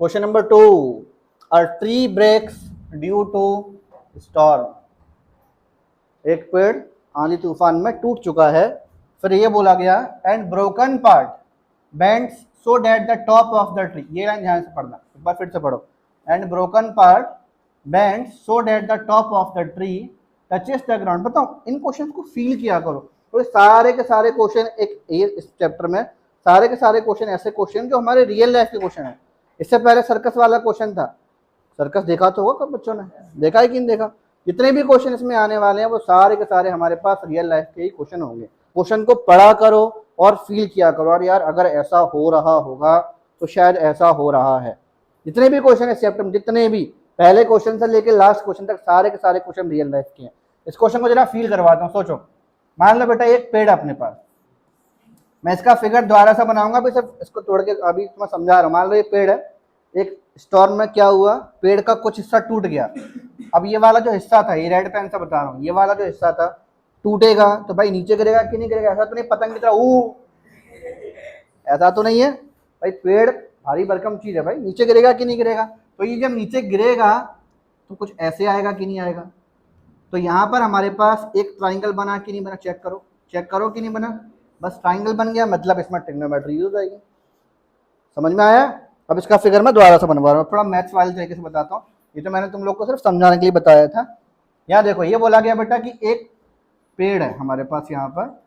Question number 2, a tree breaks due to storm. एक पेड़ आंधी तूफान में टूट चुका है। फिर ये बोला गया and broken part bends so that the top of the tree. ये लाइन ध्यान से पढ़ना, एक बार फिर से पढ़ो। And broken part bends so that the top of the tree touches the ground. बताओ, इन क्वेश्चन को फील किया करो। तो सारे के सारे क्वेश्चन इस चैप्टर में सारे के सारे क्वेश्चन ऐसे क्वेश्चन जो हमारे रियल लाइफ के क्वेश्चन है। इससे पहले सर्कस वाला क्वेश्चन था। सर्कस देखा तो होगा कब बच्चों ने, देखा है कि नहीं देखा? जितने भी क्वेश्चन इसमें आने वाले हैं वो सारे के सारे हमारे पास रियल लाइफ के ही क्वेश्चन होंगे। क्वेश्चन को पढ़ा करो और फील किया करो, और यार अगर ऐसा हो रहा होगा तो शायद ऐसा हो रहा है। जितने भी क्वेश्चन है चैप्टर में, जितने भी पहले क्वेश्चन से लेकर लास्ट क्वेश्चन तक सारे के सारे क्वेश्चन रियल लाइफ के हैं। इस क्वेश्चन को जरा फील करवाता हूँ। सोचो, मान लो बेटा एक पेड़ अपने पास, मैं इसका फिगर दोबारा से बनाऊंगा, अभी सिर्फ इसको तोड़ के अभी मैं समझा रहा हूँ। मान लो ये पेड़ है, एक स्टॉर्म में क्या हुआ, पेड़ का कुछ हिस्सा टूट गया। अब ये वाला जो हिस्सा था, ये रेड पेन से बता रहा हूँ, ये वाला जो हिस्सा था टूटेगा तो भाई नीचे गिरेगा कि नहीं गिरेगा? ऐसा तो नहीं पतंग की तरह ऐसा तो नहीं है भाई। पेड़ भारी भरकम चीज है भाई, नीचे गिरेगा कि नहीं गिरेगा? तो ये जब नीचे गिरेगा तो कुछ ऐसे आएगा कि नहीं आएगा? तो यहाँ पर हमारे पास एक ट्राइंगल बना कि नहीं बना? चेक करो, चेक करो कि नहीं बना। बस ट्राइंगल बन गया, मतलब इसमें ट्रिग्नोमेट्री यूज हो जाएगी। समझ में आया? अब इसका फिगर मैं दोबारा से बनवा रहा हूँ, थोड़ा मैथ्स वाले तरीके से बताता हूँ। ये तो मैंने तुम लोग को सिर्फ समझाने के लिए बताया था। यहाँ देखो, ये बोला गया बेटा कि एक पेड़ है हमारे पास, यहाँ पर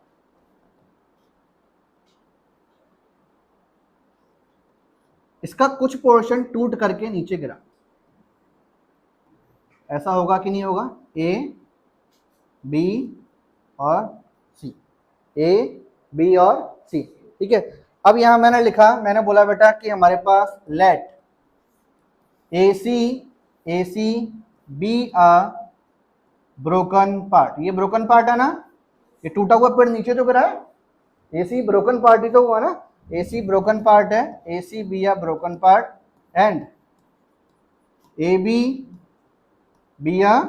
इसका कुछ पोर्शन टूट करके नीचे गिरा। ऐसा होगा कि नहीं होगा? ए बी और सी, ए बी और सी, ठीक है। अब यहां मैंने लिखा, मैंने बोला बेटा कि हमारे पास लेट ए सी बी आ ब्रोकन पार्ट। ये ब्रोकन पार्ट है ना, ये टूटा हुआ पेड़ नीचे तो गिरा है। ए सी ब्रोकन पार्ट ही तो हुआ ना, ए सी ब्रोकन पार्ट है, ए सी बी आ broken part and A B आ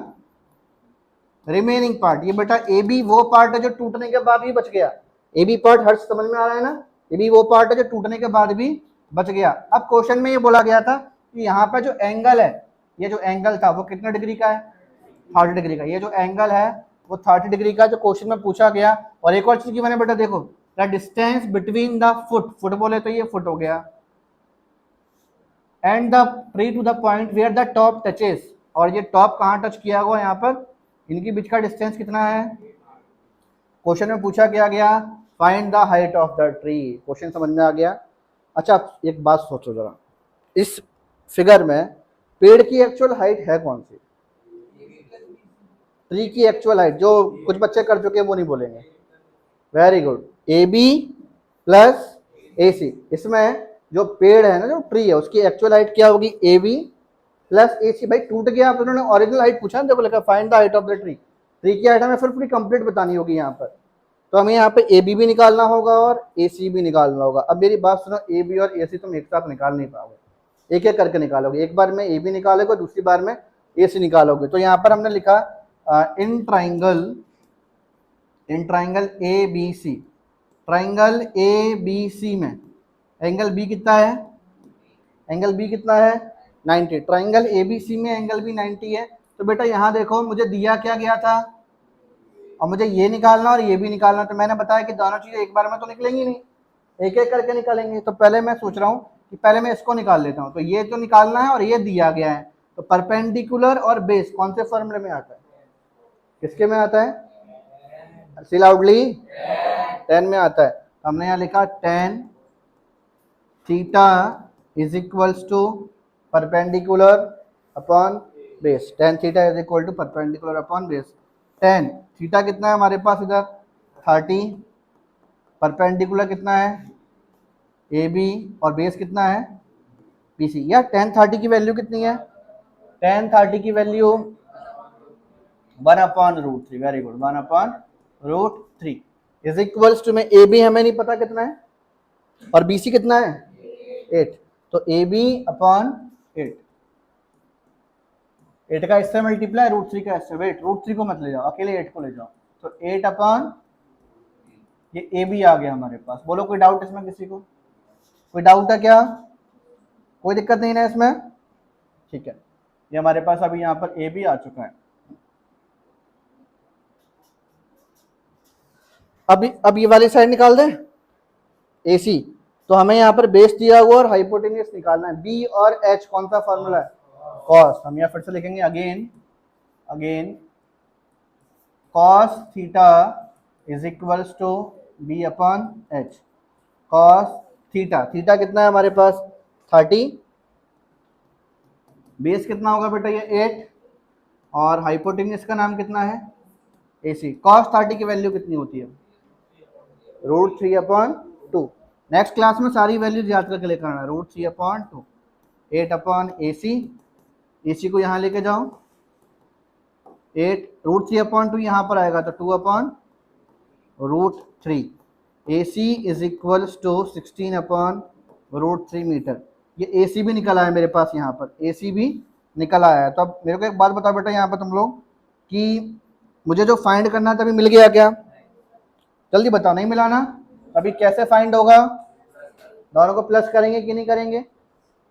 रिमेनिंग पार्ट। ये बेटा ए बी वो पार्ट है जो टूटने के बाद भी बच गया। ए बी पार्ट हर समझ में आ रहा है ना? ए बी वो पार्ट है जो टूटने के बाद भी बच गया। अब क्वेश्चन में ये बोला गया था कि यहाँ पर जो एंगल है, ये जो एंगल था वो कितने डिग्री का है? 30 डिग्री का। ये जो एंगल है वो 30 डिग्री का, जो क्वेश्चन में पूछा गया। और एक और चीज की मैंने बेटा देखो, the distance between the foot बोले तो ये फुट हो गया, and the tree to the point where the top touches, और ये टॉप कहाँ टच किया हुआ यहाँ पर, इनके बीच का डिस्टेंस कितना है? क्वेश्चन में पूछा गया find the height of the tree. Question समझ में आ गया? अच्छा, एक बात सोचो जरा, इस फिगर में पेड़ की एक्चुअल हाइट है कौन सी? ट्री की एक्चुअल हाइट, जो कुछ बच्चे कर चुके हैं वो नहीं बोलेंगे। Very good, A B plus A C. इसमें जो पेड़ है ना, जो ट्री है, उसकी एक्चुअल हाइट क्या होगी? ए बी प्लस ए सी। भाई टूट गया तो उन्होंने ओरिजिनल हाइट पूछा, देखो लिखा find the height of the tree. Tree की हाइट हमें फिर पूरी कंप्लीट बतानी होगी यहाँ पर। तो हमें यहाँ पे ए बी भी निकालना होगा और ए सी भी निकालना होगा। अब मेरी बात सुनो, ए बी और ए सी तुम एक साथ निकाल नहीं पाओगे, एक एक करके निकालोगे। एक बार में ए बी निकालोगे, दूसरी बार में ए सी निकालोगे। तो यहाँ पर हमने लिखा in triangle A B C, triangle A B C में एंगल बी कितना है? एंगल बी कितना है? 90। ट्राइंगल ए बी सी में एंगल बी 90 है। तो बेटा यहाँ देखो, मुझे दिया क्या गया था, और मुझे ये निकालना और ये भी निकालना। तो मैंने बताया कि दोनों चीजें एक बार में तो निकलेंगी नहीं, एक एक करके निकालेंगे। तो पहले मैं सोच रहा हूँ कि पहले मैं इसको निकाल लेता हूँ। तो ये तो निकालना है और ये दिया गया है। तो परपेंडिकुलर और बेस कौन से फॉर्मूले में आता है? किसके में आता है? सी लाउडली, 10 में आता है। हमने यहाँ लिखा tan theta is equals to perpendicular upon base. tan theta is equal to perpendicular upon base. tan theta कितना है हमारे पास इधर? 30। परपेंडिकुलर कितना है? ए बी, और बेस कितना है? B C. या tan 30 की वैल्यू कितनी है? tan 30 की value 1/√3। Very good, 1/√3 is equals to में ए बी हमें नहीं पता कितना है, और बी सी कितना है? 8। तो ए बी अपॉन 8 का इससे मल्टीप्लाई, √3 का इससे। वेट, √3 को मत ले जाओ, अकेले 8 को ले जाओ। तो 8 अपॉन ये ए बी आ गया हमारे पास। बोलो कोई डाउट इसमें किसी को? कोई डाउट है क्या? कोई दिक्कत नहीं ना इसमें, ठीक है। ये हमारे पास अभी यहाँ पर ए भी आ चुका है। अब ये वाली साइड निकाल दें AC, तो हमें यहाँ पर बेस दिया हुआ और हाइपोटेन्यूस निकालना है। B और H कौन सा फॉर्मूला है, कॉस। हम यहाँ फिर से लिखेंगे again cos theta is equals to B upon H। Cos theta, theta कितना है हमारे पास 30, बेस कितना होगा बेटा ये 8, और हाइपोटेन्यूस का नाम कितना है AC। कॉस 30 की वैल्यू कितनी होती है √3/2। नेक्स्ट क्लास में सारी वैल्यूज याद करके लेकर आना, √3/2, 8 अपॉन AC को यहाँ लेके जाओ, 8 √3/2 यहाँ पर आएगा तो 2/√3। AC is equals to 16/√3 metre. ये AC भी निकल आया मेरे पास, यहाँ पर AC भी निकल आया है। तो अब मेरे को एक बात बताओ बेटा यहाँ पर तुम लोग कि मुझे जो फाइंड करना था अभी मिल गया क्या, जल्दी बताओ। नहीं मिला ना, अभी कैसे फाइंड होगा, दोनों को प्लस करेंगे कि नहीं करेंगे,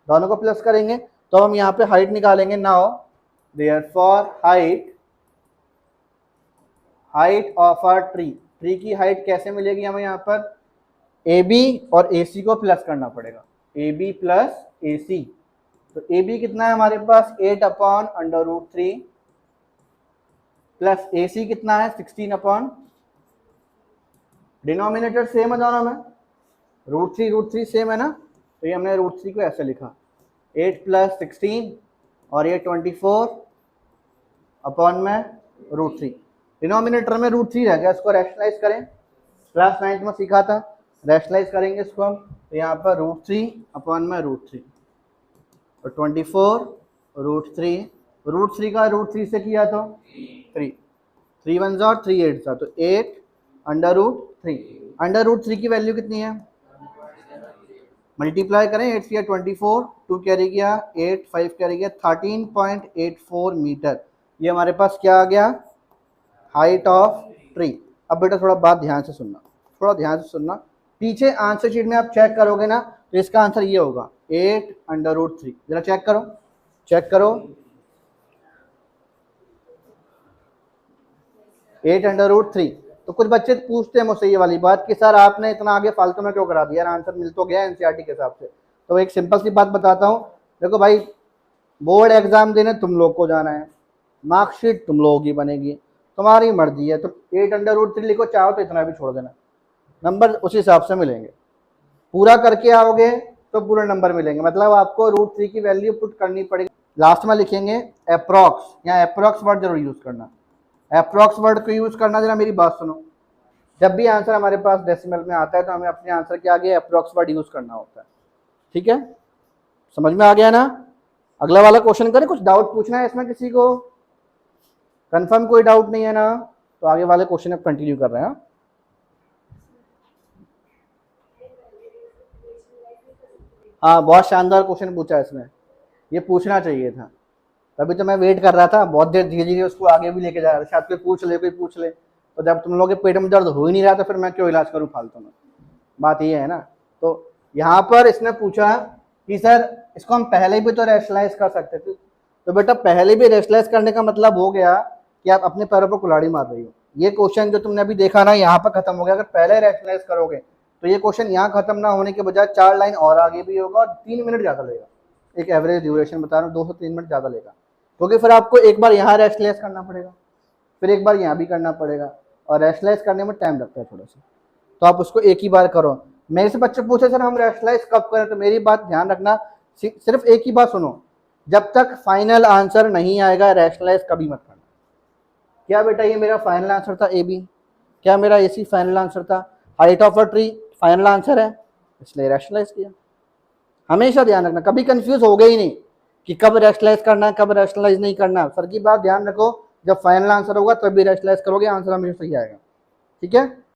दोनों को प्लस करेंगे। तो हम यहाँ पे हाइट निकालेंगे। Now therefore height of a tree की हाइट कैसे मिलेगी हमें, यहाँ पर AB और AC को प्लस करना पड़ेगा, AB प्लस AC। तो AB कितना है हमारे पास 8/√3 प्लस AC कितना है 16 डिनोमिनेटर सेम है दोनों में, √3 सेम है ना, तो ये हमने √3 को ऐसे लिखा 8 + 16 और ये 24 अपॉन में √3। डिनोमिनेटर में √3 रह गया, इसको रैशनलाइज करें, क्लास 9th में सीखा था, रैशनलाइज करेंगे इसको हम। तो यहाँ पर √3 अपॉन में √3 और 24 √3 का √3 से किया तो 3 1 और 3 8 था, तो 8/√3। √3 की वैल्यू कितनी है, मल्टीप्लाई करें, 8 से 24, 2 कैरी गया 8, 5 कैरी गया 13.84 मीटर। ये हमारे पास क्या आ गया, हाइट ऑफ ट्री। अब बेटा थोड़ा बात ध्यान से सुनना, थोड़ा ध्यान से सुनना, पीछे आंसर शीट में आप चेक करोगे ना तो इसका आंसर ये होगा 8/√3। जरा चेक करो, चेक करो, 8/√3। तो कुछ बच्चे पूछते हैं मुझसे ये वाली बात कि सर आपने इतना आगे फालतू में क्यों करा दिया, आंसर मिल तो गया एनसीईआरटी के हिसाब से। तो एक सिंपल सी बात बताता हूँ, देखो भाई बोर्ड एग्जाम देने तुम लोग को जाना है, मार्कशीट तुम लोगों की बनेगी, तुम्हारी मर्जी है। तो 8/√3 लिखो, चाहो तो इतना भी छोड़ देना, नंबर उसी हिसाब से मिलेंगे। पूरा करके आओगे तो पूरे नंबर मिलेंगे, मतलब आपको √3 की वैल्यू पुट करनी पड़ेगी। लास्ट में लिखेंगे अप्रॉक्स, यहाँ अप्रॉक्स वर्ड जरूर यूज करना, अप्रॉक्स वर्ड को यूज करना। जरा मेरी बात सुनो, जब भी आंसर हमारे पास डेसिमल में आता है तो हमें अपने आंसर के आगे अप्रॉक्स वर्ड यूज करना होता है, ठीक है, समझ में आ गया ना। अगला वाला क्वेश्चन करें, कुछ डाउट पूछना है इसमें किसी को, कंफर्म कोई डाउट नहीं है ना, तो आगे वाले क्वेश्चन अब कंटिन्यू कर रहे हैं। हाँ बहुत शानदार क्वेश्चन पूछा इसमें, ये पूछना चाहिए था, तभी तो मैं वेट कर रहा था, बहुत देर धीरे धीरे उसको आगे भी लेके जा रहा था, शायद कोई पूछ ले। तो जब तुम लोगों के पेट में दर्द हो ही नहीं रहा तो फिर मैं क्यों इलाज करूँ फालतू में, बात ये है ना। तो यहाँ पर इसने पूछा कि सर इसको हम पहले भी तो रैशनलाइज कर सकते थे। तो बेटा पहले भी रैशनलाइज करने का मतलब हो गया कि आप अपने पैरों पर कुल्हाड़ी मार रही हो। ये क्वेश्चन जो तुमने अभी देखा ना यहाँ पर खत्म हो गया, अगर पहले रैशनलाइज करोगे तो ये क्वेश्चन यहाँ खत्म ना होने के बजाय 4 लाइन और आगे भी होगा और 3 मिनट ज़्यादा लेगा, एक एवरेज ड्यूरेशन बता रहा हूँ, 2 से 3 मिनट ज़्यादा लेगा, क्योंकि फिर आपको एक बार यहाँ रैशनलाइज करना पड़ेगा, फिर एक बार यहाँ भी करना पड़ेगा, और रैशनलाइज करने में टाइम लगता है थोड़ा सा, तो आप उसको एक ही बार करो। मेरे से बच्चे पूछे सर हम रैशनलाइज कब करें, तो मेरी बात ध्यान रखना, सिर्फ एक ही बात सुनो, जब तक फाइनल आंसर नहीं आएगा रैशनलाइज कभी मत करना। क्या बेटा ये मेरा फाइनल आंसर था AB, क्या मेरा AC फाइनल आंसर था, height of a tree final answer है, इसलिए रैशनलाइज किया। हमेशा ध्यान रखना, कभी कंफ्यूज हो गई नहीं कि कब रैशनलाइज करना है कब रैशनलाइज नहीं करना। सर की बात ध्यान रखो, जब फाइनल आंसर होगा तभी रैशनलाइज करोगे, आंसर हमेशा सही आएगा, ठीक है।